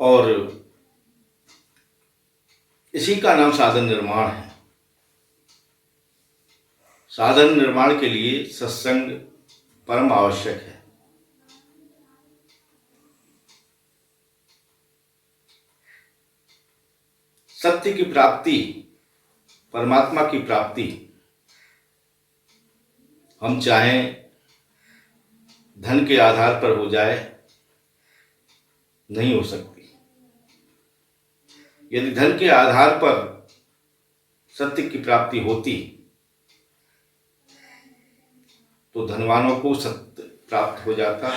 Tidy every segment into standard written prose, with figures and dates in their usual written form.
और इसी का नाम साधन निर्माण है। साधन निर्माण के लिए सत्संग परम आवश्यक है। सत्य की प्राप्ति, परमात्मा की प्राप्ति हम चाहें धन के आधार पर हो जाए, नहीं हो सकती। यदि धन के आधार पर सत्य की प्राप्ति होती तो धनवानों को सत्य प्राप्त हो जाता,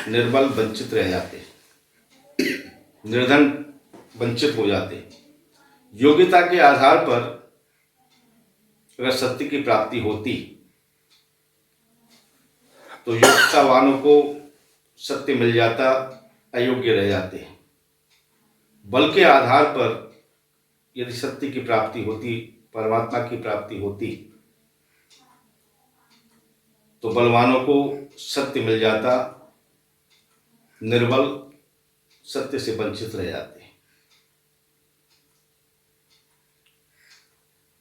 निर्बल वंचित रह जाते, निर्धन वंचित हो जाते। योग्यता के आधार पर अगर सत्य की प्राप्ति होती तो योग्यतावानों को सत्य मिल जाता, अयोग्य रह जाते। बल के आधार पर यदि सत्य की प्राप्ति होती, परमात्मा की प्राप्ति होती, तो बलवानों को सत्य मिल जाता, निर्बल सत्य से वंचित रह जाते।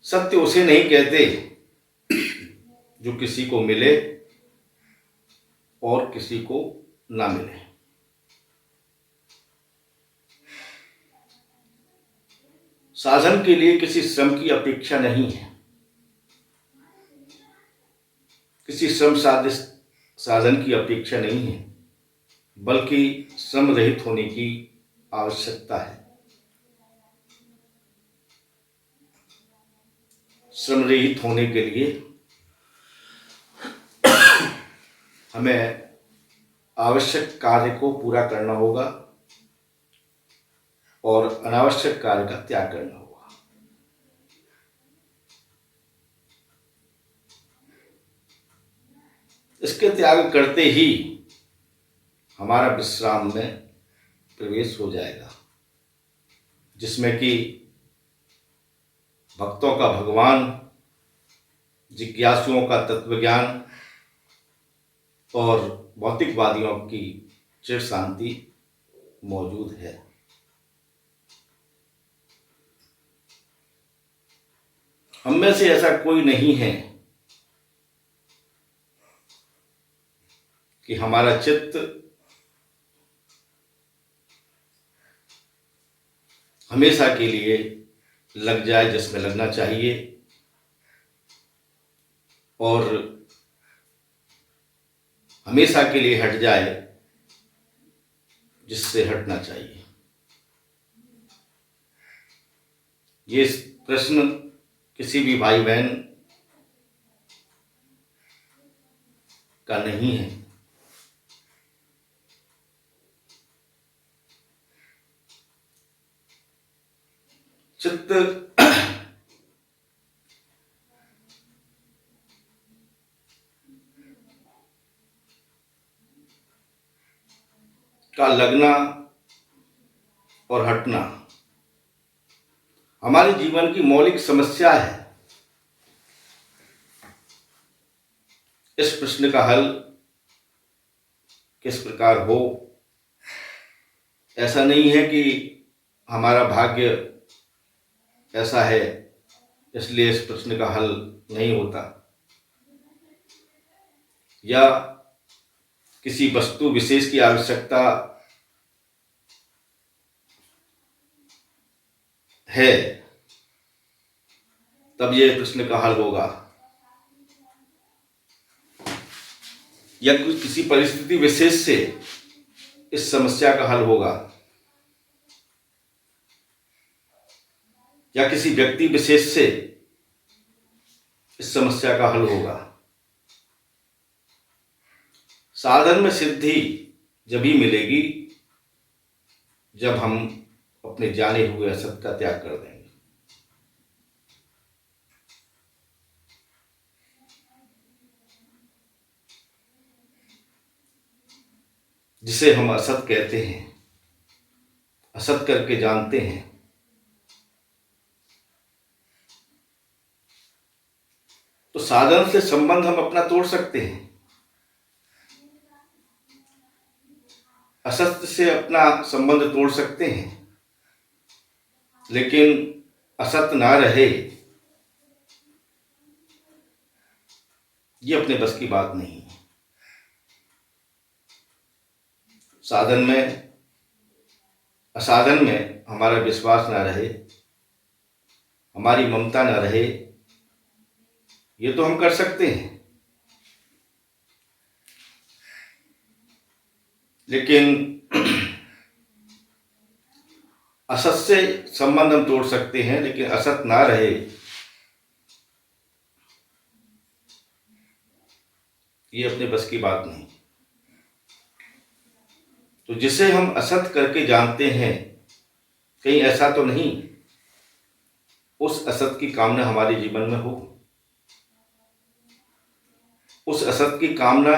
सत्य उसे नहीं कहते जो किसी को मिले और किसी को ना मिले। साधन के लिए किसी श्रम की अपेक्षा नहीं है, किसी श्रम साधन की अपेक्षा नहीं है, बल्कि श्रम रहित होने की आवश्यकता है। श्रम रहित होने के लिए हमें आवश्यक कार्य को पूरा करना होगा और अनावश्यक कार्य का त्याग करना होगा। इसके त्याग करते ही हमारा विश्राम में प्रवेश हो जाएगा, जिसमें कि भक्तों का भगवान, जिज्ञासुओं का तत्वज्ञान और भौतिकवादियों की चिर शांति मौजूद है। हम में से ऐसा कोई नहीं है कि हमारा चित्त हमेशा के लिए लग जाए जिसमें लगना चाहिए और हमेशा के लिए हट जाए जिससे हटना चाहिए। ये प्रश्न किसी भी भाई बहन का नहीं है। चित्त का लगना और हटना हमारे जीवन की मौलिक समस्या है। इस प्रश्न का हल किस प्रकार हो, ऐसा नहीं है कि हमारा भाग्य ऐसा है इसलिए इस प्रश्न का हल नहीं होता, या किसी वस्तु विशेष की आवश्यकता है तब यह प्रश्न का हल होगा, या किसी परिस्थिति विशेष से इस समस्या का हल होगा, या किसी व्यक्ति विशेष से इस समस्या का हल होगा। साधन में सिद्धि जभी मिलेगी जब हम अपने जाने हुए असत का त्याग कर देंगे। जिसे हम असत कहते हैं, असत करके जानते हैं, तो साधन से संबंध हम अपना तोड़ सकते हैं। असत्य से अपना संबंध तोड़ सकते हैं, लेकिन असत्य ना रहे ये अपने बस की बात नहीं है। साधन में असाधन में हमारा विश्वास ना रहे, हमारी ममता ना रहे, ये तो हम कर सकते हैं, लेकिन असत से संबंध हम तोड़ सकते हैं, लेकिन असत ना रहे ये अपने बस की बात नहीं। तो जिसे हम असत करके जानते हैं, कहीं ऐसा तो नहीं उस असत की कामना हमारे जीवन में हो, उस असत की कामना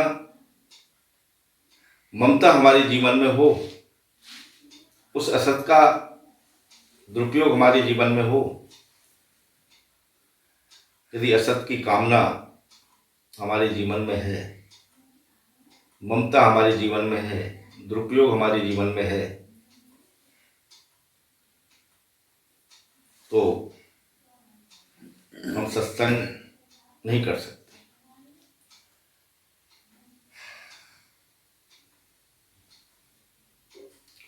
ममता हमारे जीवन में हो, उस असत का दुरुपयोग हमारे जीवन में हो। यदि असत की कामना हमारे जीवन में है, ममता हमारे जीवन में है, दुरुपयोग हमारे जीवन में है, तो हम सत्संग नहीं कर सकते।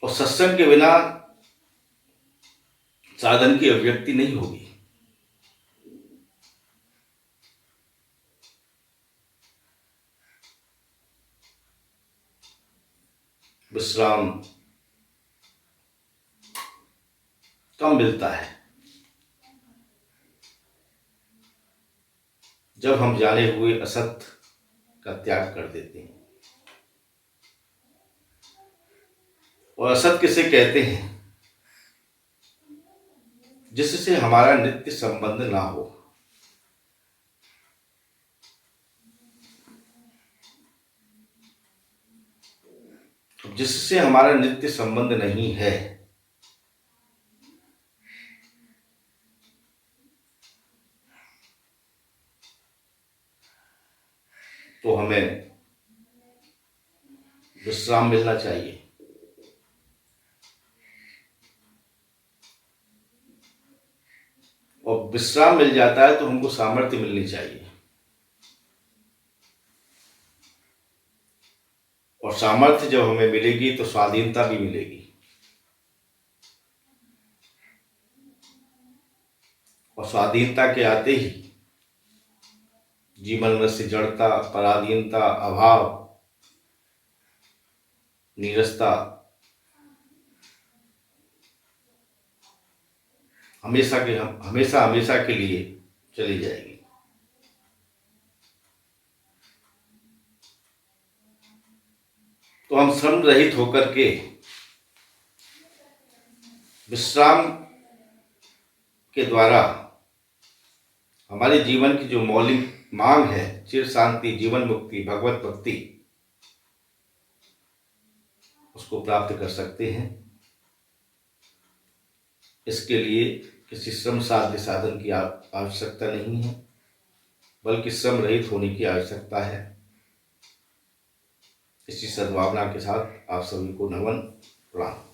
और सत्संग के बिना साधन की अभिव्यक्ति नहीं होगी। विश्राम कम मिलता है जब हम जाने हुए असत का त्याग कर देते हैं। और असत किसे कहते हैं? जिससे हमारा नित्य संबंध ना हो। जिससे हमारा नित्य संबंध नहीं है, तो हमें विश्राम मिलना चाहिए। और विश्राम मिल जाता है तो हमको सामर्थ्य मिलनी चाहिए। और सामर्थ्य जब हमें मिलेगी तो स्वाधीनता भी मिलेगी। और स्वाधीनता के आते ही जीवन में से जड़ता, पराधीनता, अभाव, नीरसता हमेशा के लिए चली जाएगी। तो हम श्रम रहित होकर के विश्राम के द्वारा हमारे जीवन की जो मौलिक मांग है, चिर शांति, जीवन मुक्ति, भगवत भक्ति, उसको प्राप्त कर सकते हैं। इसके लिए किसी श्रम साध्य साधन की आवश्यकता नहीं है, बल्कि श्रम रहित होने की आवश्यकता है। इसी सद्भावना के साथ आप सभी को नमन, प्रणाम।